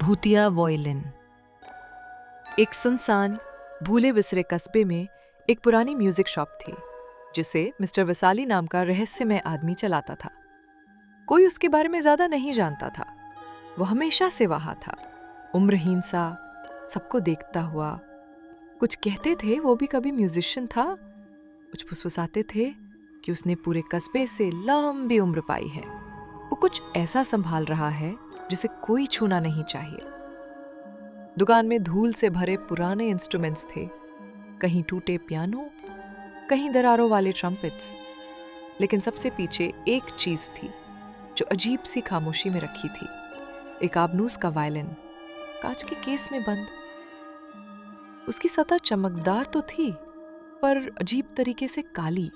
भूतिया वॉयलिन। एक सुनसान भूले बिसरे कस्बे में एक पुरानी म्यूजिक शॉप थी जिसे मिस्टर वसाली नाम का रहस्यमय आदमी चलाता था। कोई उसके बारे में ज्यादा नहीं जानता था। वो हमेशा से वहां था, उम्रहीन सा, सबको देखता हुआ। कुछ कहते थे वो भी कभी म्यूजिशियन था, कुछ फुसफुसाते थे कि उसने पूरे कस्बे से लंबी उम्र पाई है। वो कुछ ऐसा संभाल रहा है जिसे कोई छूना नहीं चाहिए। दुकान में धूल से भरे पुराने इंस्ट्रूमेंट्स थे, कहीं टूटे पियानो, कहीं दरारों वाले ट्रम्पेट्स। लेकिन सबसे पीछे एक चीज थी जो अजीब सी खामोशी में रखी थी, एक आबनूस का वायलिन, कांच के केस में बंद। उसकी सतह चमकदार तो थी पर अजीब तरीके से काली,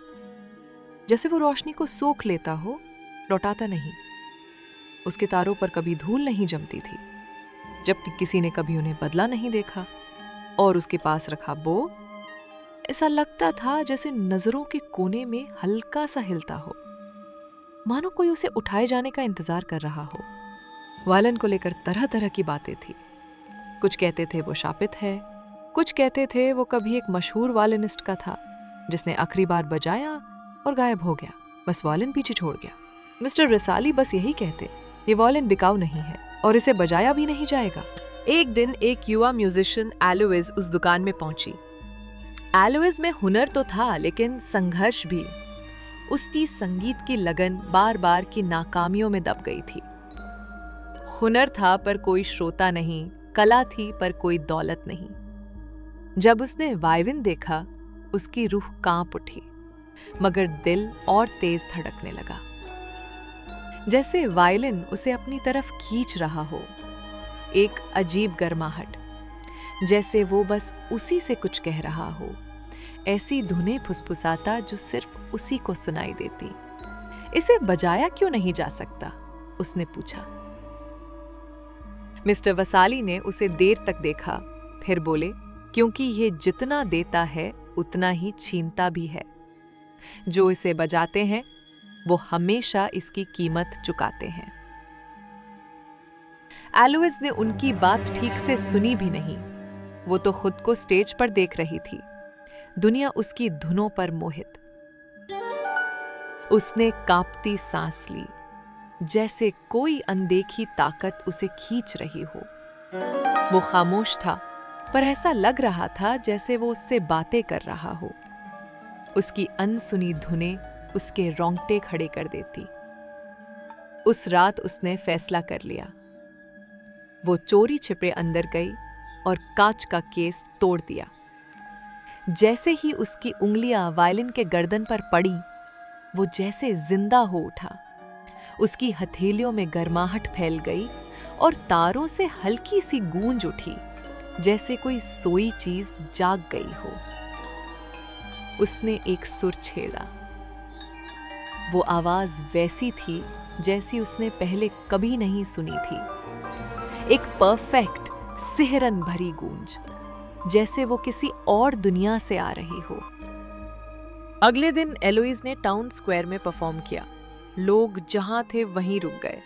जैसे वो रोशनी को सोख लेता हो, लौटाता नहीं। उसके तारों पर कभी धूल नहीं जमती थी, जबकि किसी ने कभी उन्हें बदला नहीं देखा। और उसके पास रखा बो ऐसा लगता था जैसे नजरों के कोने में हल्का सा हिलता हो, मानो कोई उसे उठाए जाने का इंतजार कर रहा हो। वायलिन को लेकर तरह तरह की बातें थी। कुछ कहते थे वो शापित है, कुछ कहते थे वो कभी एक मशहूर वायलिनिस्ट का था जिसने आखिरी बार बजाया और गायब हो गया, बस वायलिन पीछे छोड़ गया। मिस्टर रसाली बस यही कहते, ये वायलिन बिकाऊ नहीं है और इसे बजाया भी नहीं जाएगा। एक दिन एक युवा म्यूजिशियन एलोइज उस दुकान में पहुंची। एलोइज में हुनर तो था लेकिन संघर्ष भी। उसकी संगीत की लगन बार बार की नाकामियों में दब गई थी। हुनर था पर कोई श्रोता नहीं, कला थी पर कोई दौलत नहीं। जब उसने वायलिन देखा, उसकी रूह कांप उठी, मगर दिल और तेज धड़कने लगा, जैसे वायलिन उसे अपनी तरफ खींच रहा हो। एक अजीब गर्माहट, जैसे वो बस उसी से कुछ कह रहा हो। ऐसी धुनें फुसफुसाता जो सिर्फ उसी को सुनाई देती। इसे बजाया क्यों नहीं जा सकता? उसने पूछा। मिस्टर वसाली ने उसे देर तक देखा, फिर बोले, क्योंकि ये जितना देता है उतना ही छीनता भी है। जो इसे बजाते हैं वो हमेशा इसकी कीमत चुकाते हैं। एलोइज ने उनकी बात ठीक से सुनी भी नहीं। वो तो खुद को स्टेज पर देख रही थी, दुनिया उसकी धुनों पर मोहित। उसने कांपती सांस ली, जैसे कोई अनदेखी ताकत उसे खींच रही हो। वो खामोश था, पर ऐसा लग रहा था जैसे वो उससे बातें कर रहा हो। उसकी अनसुनी धुनें उसके रोंगटे खड़े कर देती। उस रात उसने फैसला कर लिया। वो चोरी छिपे अंदर गई और कांच का केस तोड़ दिया। जैसे ही उसकी उंगलियां वायलिन के गर्दन पर पड़ी, वो जैसे जिंदा हो उठा। उसकी हथेलियों में गर्माहट फैल गई और तारों से हल्की सी गूंज उठी, जैसे कोई सोई चीज जाग गई हो। उसने एक सुर छेड़ा। वो आवाज वैसी थी जैसी उसने पहले कभी नहीं सुनी थी, एक परफेक्ट सिहरन भरी गूंज, जैसे वो किसी और दुनिया से आ रही हो। अगले दिन एलोइज ने टाउन स्क्वायर में परफॉर्म किया। लोग जहां थे वहीं रुक गए।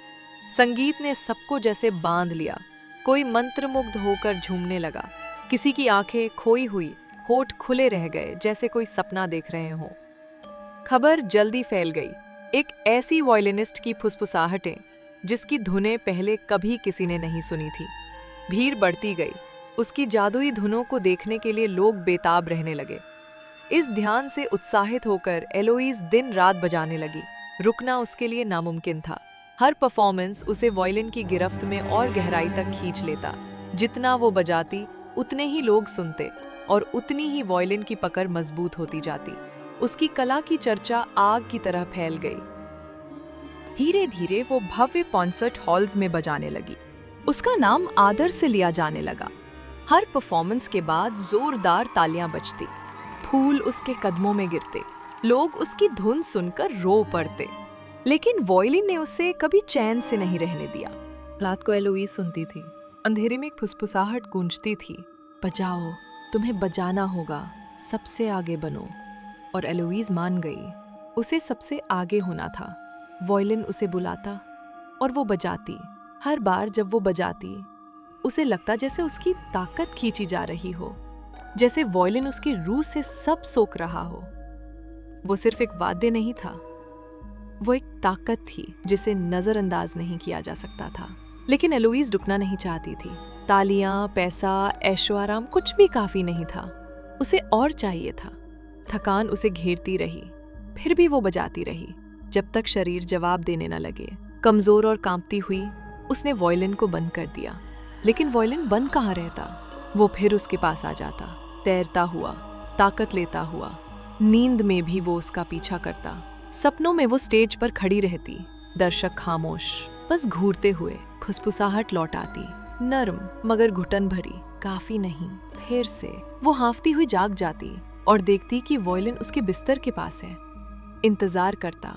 संगीत ने सबको जैसे बांध लिया। कोई मंत्रमुग्ध होकर झूमने लगा, किसी की आंखें खोई हुई, होठ खुले रह गए जैसे कोई सपना देख रहे हों। खबर जल्दी फैल गई, एक ऐसी वायलिनिस्ट की फुसफुसाहटें जिसकी धुनें पहले कभी किसी ने नहीं सुनी थी। भीड़ बढ़ती गई। उसकी जादुई धुनों को देखने के लिए लोग बेताब रहने लगे। इस ध्यान से उत्साहित होकर एलोइज दिन रात बजाने लगी। रुकना उसके लिए नामुमकिन था। हर परफॉर्मेंस उसे वायलिन की गिरफ्त में और गहराई तक खींच लेता। जितना वो बजाती, उतने ही लोग सुनते और उतनी ही वायलिन की पकड़ मजबूत होती जाती। उसकी कला की चर्चा आग की तरह फैल गई। धीरे धीरे वो भव्य कॉन्सर्ट हॉल्स में बजाने लगी। उसका नाम आदर से लिया जाने लगा। हर परफॉर्मेंस के बाद जोरदार तालियां बजती, फूल उसके कदमों में गिरते, लोग उसकी धुन सुनकर रो पड़ते। लेकिन वायलिन ने उसे कभी चैन से नहीं रहने दिया। रात को एलोइज सुनती थी। अंधेरे में एक फुसफुसाहट गूंजती थी, बजाओ, तुम्हें बजाना होगा, सबसे आगे बनो। और एलोइज मान गई। उसे सबसे आगे होना था। वायलिन उसे बुलाता और वो बजाती। हर बार जब वो बजाती, उसे लगता जैसे उसकी ताकत खींची जा रही हो, जैसे वायलिन उसकी रूह से सब सोख रहा हो। वो सिर्फ एक वाद्य नहीं था, वो एक ताकत थी जिसे नजरअंदाज नहीं किया जा सकता था। लेकिन एलोइस रुकना नहीं चाहती थी। तालियां, पैसा, ऐशो आराम कुछ भी काफी नहीं था। उसे और चाहिए था। थकान उसे घेरती रही, फिर भी वो बजाती रही जब तक शरीर जवाब देने न लगे। कमजोर और कांपती हुई उसने वायलिन को बंद कर दिया। लेकिन वायलिन बंद कहाँ रहता, वो फिर उसके पास आ जाता, तैरता हुआ, ताकत लेता हुआ। नींद में भी वो उसका पीछा करता। सपनों में वो स्टेज पर खड़ी रहती, दर्शक खामोश, बस घूरते हुए। फुसफुसाहट लौट आती, नर्म मगर घुटन भरी। काफी नहीं, फिर से वो हाँफती हुई जाग जाती और देखती कि वायलिन उसके बिस्तर के पास है। इंतजार करता,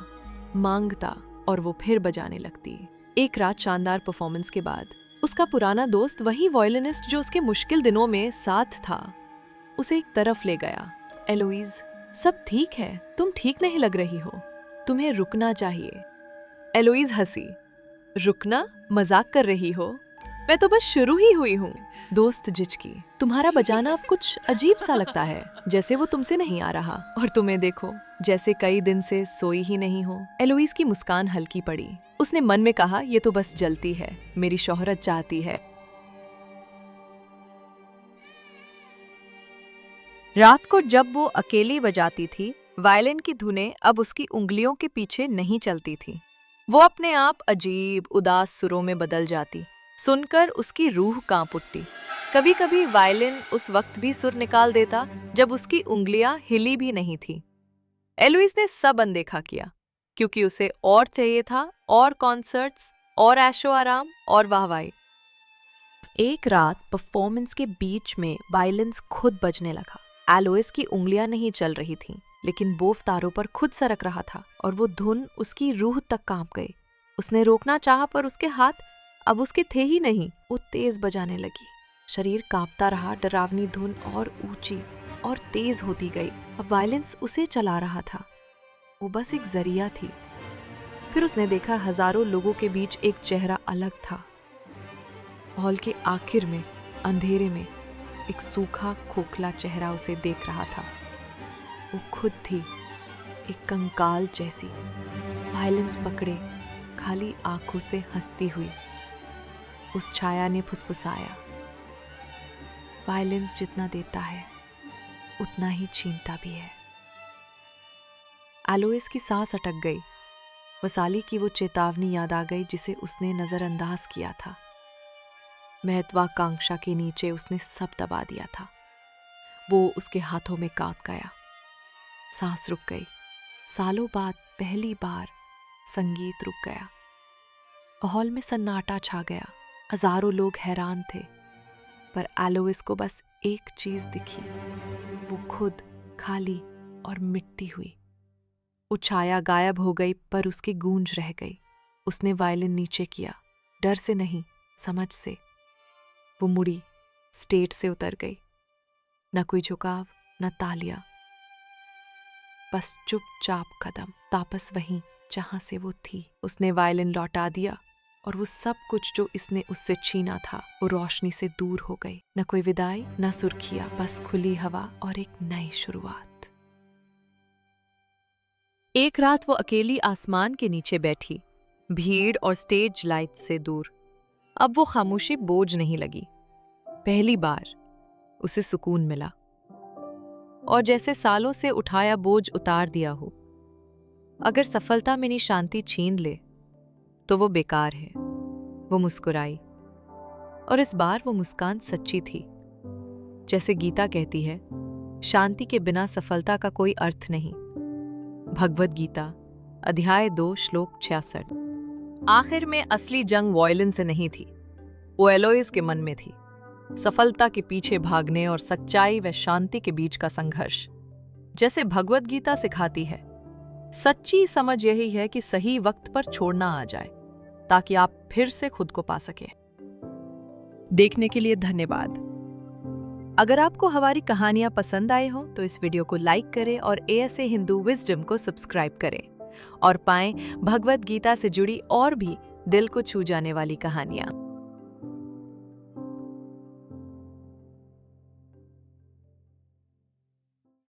मांगता और वो फिर बजाने लगती। एक रात शानदार परफॉर्मेंस के बाद उसका पुराना दोस्त, वही वायलिनिस्ट जो उसके मुश्किल दिनों में साथ था, उसे एक तरफ ले गया। एलोइस, सब ठीक है, तुम ठीक नहीं लग रही हो, तुम्हें रुकना चाहिए। एलोइस हंसी। रुकना? मजाक कर रही हो? मैं तो बस शुरू ही हुई हूँ। दोस्त झिझकी। तुम्हारा बजाना अब कुछ अजीब सा लगता है, जैसे वो तुमसे नहीं आ रहा। और तुम्हें देखो, जैसे कई दिन से सोई ही नहीं हो। एलोइस की मुस्कान हल्की पड़ी। उसने मन में कहा, ये तो बस जलती है, मेरी शोहरत चाहती है। रात को जब वो अकेली बजाती थी, वायलिन की धुनें अब उसकी उंगलियों के पीछे नहीं चलती थी। वो अपने आप अजीब उदास सुरों में बदल जाती। सुनकर उसकी रूह कांप उठती। कभी कभी वायलिन उस वक्त भी सुर निकाल देता जब उसकी उंगलियां हिली भी नहीं थी। एलोइस ने सब अनदेखा किया, क्योंकि उसे और चाहिए था, और कॉन्सर्ट्स, और ऐशो आराम, और वाहवाही। एक रात परफॉर्मेंस के बीच में वायलिन खुद बजने लगा। एलोइस की उंगलियां नहीं चल रही थीं, लेकिन बोफ तारों पर खुद सरक रहा था और वो धुन उसकी रूह तक कांप गई। उसने रोकना चाहा, पर उसके हाथ अब उसके थे ही नहीं। वो तेज बजाने लगी। शरीर कांपता रहा। डरावनी धुन और ऊंची और तेज होती गई। अब वायलिन्स उसे चला रहा था, वो बस एक जरिया थी। फिर उसने देखा, हजारों लोगों के बीच एक चेहरा अलग था। हॉल के आखिर में, अंधेरे में, एक सूखा खोखला चेहरा उसे देख रहा था। वो खुद थी, एक कंकाल जैसी, वायलिन्स पकड़े, खाली आंखों से हंसती हुई। उस छाया ने फुसफुसाया, वायलिन्स जितना देता है उतना ही छीनता भी है। एलोइस की सांस अटक गई। वसाली की वो चेतावनी याद आ गई जिसे उसने नजरअंदाज किया था। महत्वाकांक्षा के नीचे उसने सब दबा दिया था। वो उसके हाथों में कांप गया। सांस रुक गई। सालों बाद पहली बार संगीत रुक गया। हॉल में सन्नाटा छा गया। हजारों लोग हैरान थे, पर एलोइस को बस एक चीज दिखी, वो खुद खाली और मिटती हुई। वो छाया गायब हो गई, पर उसकी गूंज रह गई। उसने वायलिन नीचे किया, डर से नहीं, समझ से। वो मुड़ी, स्टेज से उतर गई। न कोई झुकाव, न तालियां, बस चुपचाप कदम, वापस वहीं जहां से वो थी। उसने वायलिन लौटा दिया और वो सब कुछ जो इसने उससे छीना था, वो रोशनी से दूर हो गई। न कोई विदाई, न सुर्खियां, बस खुली हवा और एक नई शुरुआत। एक रात वो अकेली आसमान के नीचे बैठी, भीड़ और स्टेज लाइट से दूर। अब वो खामोशी बोझ नहीं लगी। पहली बार उसे सुकून मिला, और जैसे सालों से उठाया बोझ उतार दिया हो। अगर सफलता मेरी शांति छीन ले तो वो बेकार है। वो मुस्कुराई, और इस बार वो मुस्कान सच्ची थी। जैसे गीता कहती है, शांति के बिना सफलता का कोई अर्थ नहीं। भगवद गीता अध्याय 2 श्लोक 66। आखिर में असली जंग वायलिन से नहीं थी, वो एलोइस के मन में थी। सफलता के पीछे भागने और सच्चाई व शांति के बीच का संघर्ष। जैसे भगवद गीता सिखाती है, सच्ची समझ यही है कि सही वक्त पर छोड़ना आ जाए, ताकि आप फिर से खुद को पा सके। देखने के लिए धन्यवाद। अगर आपको हमारी कहानियां पसंद आए हो तो इस वीडियो को लाइक करें और ASA हिंदू विजडम को सब्सक्राइब करें, और पाएं भगवद गीता से जुड़ी और भी दिल को छू जाने वाली कहानियां।